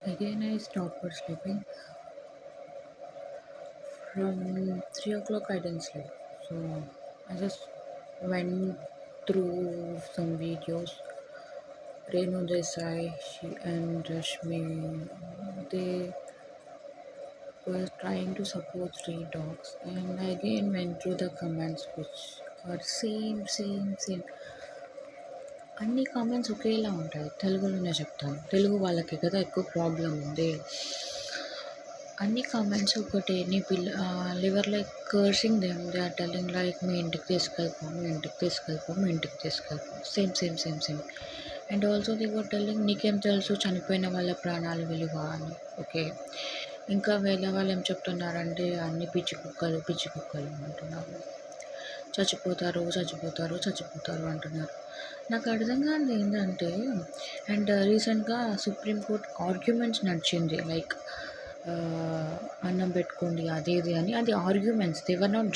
Again, I stopped for sleeping. From 3 o'clock, I didn't sleep. So I just went through some videos. Renu Desai she and Rashmi, they were trying to support street dogs, and I again went through the comments, which are same. అన్ని comments ఒకేలా ఉంటాయి. తెలుగులోనే చెప్తాను. తెలుగు వాళ్ళకి కదా ఎక్కువ problem ఉంది. అన్ని కామెంట్స్ ఒకటే. నీ లివర్ like cursing them. They are telling like మీ ఇంటికి తీసుకెళ్ళిపో, మీ ఇంటికి తీసుకెళ్ళిపో, మీ ఇంటికి తీసుకెళ్ళిపో. Same. And also they were telling నీకేం తెలుసు చనిపోయిన వాళ్ళ ప్రాణాలు విలువ అని. ఓకే. ఇంకా వేరే వాళ్ళు ఏం చెప్తున్నారంటే అన్ని పిచ్చి కుక్కలు అంటున్నారు. చచ్చిపోతారు అంటున్నారు. నాకు అర్థం కానిది ఏంటంటే, అండ్ రీసెంట్గా సుప్రీంకోర్టు ఆర్గ్యుమెంట్స్ నడిచింది. లైక్ అన్నం పెట్టుకోండి అది ఇది అని. అది arguments, they were not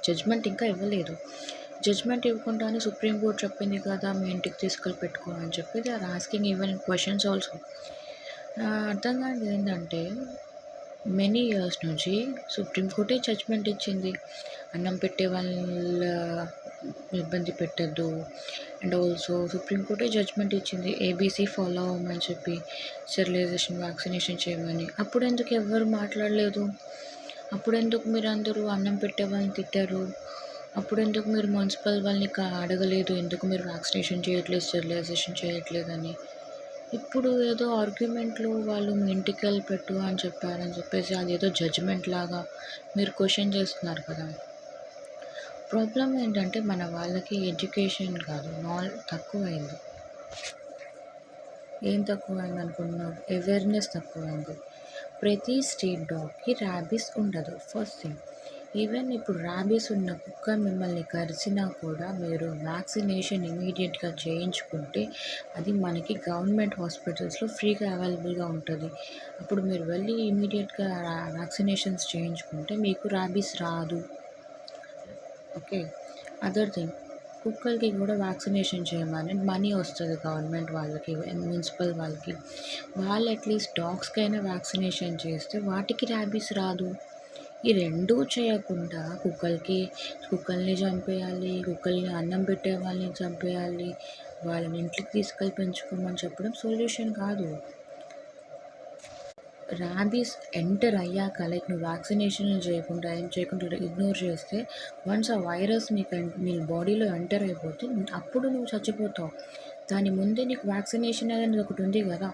judgement ఇంకా ఇవ్వలేదు. జడ్జ్మెంట్ ఇవ్వకుండానే సుప్రీంకోర్టు చెప్పింది కదా మీ ఇంటికి తీసుకెళ్ళి పెట్టుకో అని చెప్పి they are asking even questions also. అర్థం కానిది ఏంటంటే, మెనీ ఇయర్స్ నుంచి సుప్రీంకోర్టే జడ్జ్మెంట్ ఇచ్చింది అన్నం పెట్టే వాళ్ళ ఇబ్బంది పెట్టద్దు. అండ్ ఆల్సో సుప్రీంకోర్టే జడ్జ్మెంట్ ఇచ్చింది ఏబీసీ ఫాలో అవ్వమని చెప్పి, స్టెరిలైజేషన్ వ్యాక్సినేషన్ చేయమని. అప్పుడెందుకు ఎవ్వరు మాట్లాడలేదు? అప్పుడెందుకు మీరు అందరూ అన్నం పెట్టే వాళ్ళని తిట్టారు? అప్పుడెందుకు మీరు మున్సిపల్ వాళ్ళని అడగలేదు ఎందుకు మీరు వ్యాక్సినేషన్ చేయట్లేదు, స్టెరిలైజేషన్ చేయట్లేదని? ఇప్పుడు ఏదో ఆర్గ్యుమెంట్లో వాళ్ళు మీ ఇంటికి వెళ్ళి పెట్టు అని చెప్పారని చెప్పేసి అదేదో జడ్జిమెంట్ లాగా మీరు క్వశ్చన్ చేస్తున్నారు కదా. ప్రాబ్లం ఏంటంటే మన వాళ్ళకి ఎడ్యుకేషన్ కాదు, తక్కువైంది. ఏం తక్కువైంది అనుకుంటున్నారు? అవేర్నెస్ తక్కువైంది. ప్రతి స్ట్రీట్ డాగ్కి ర్యాబీస్ ఉండదు. First thing. ఈవెన్ ఇప్పుడు ర్యాబీస్ ఉన్న కుక్క మిమ్మల్ని కరిచినా కూడా మీరు వ్యాక్సినేషన్ ఇమీడియట్గా చేయించుకుంటే అది మనకి గవర్నమెంట్ హాస్పిటల్స్లో ఫ్రీగా అవైలబుల్గా ఉంటుంది. అప్పుడు మీరు వెళ్ళి ఇమీడియట్గా వ్యాక్సినేషన్స్ చేయించుకుంటే మీకు ర్యాబీస్ రాదు. ఓకే. అదర్ థింగ్, కుక్కలకి కూడా వ్యాక్సినేషన్ చేయమని మనీ వస్తుంది గవర్నమెంట్ వాళ్ళకి, మున్సిపల్ వాళ్ళకి. వాళ్ళు అట్లీస్ట్ డాగ్స్కైనా వ్యాక్సినేషన్ చేస్తే వాటికి ర్యాబీస్ రాదు. ఈ రెండూ చేయకుండా కుక్కల్ని చంపేయాలి, కుక్కల్ని అన్నం పెట్టే వాళ్ళని చంపేయాలి, వాళ్ళని ఇంటికి తీసుకెళ్ళి పెంచుకోమని చెప్పడం సొల్యూషన్ కాదు. ర్యాబీస్ ఎంటర్ అయ్యాక లైక్ నువ్వు వ్యాక్సినేషన్ చేయకుండా ఏం చేయకుండా ఇగ్నోర్ చేస్తే వన్స్ ఆ వైరస్ నీ బాడీలో ఎంటర్ అయిపోతే అప్పుడు నువ్వు చచ్చిపోతావు. దాని ముందే నీకు వ్యాక్సినేషన్ అనేది ఒకటి ఉంది కదా.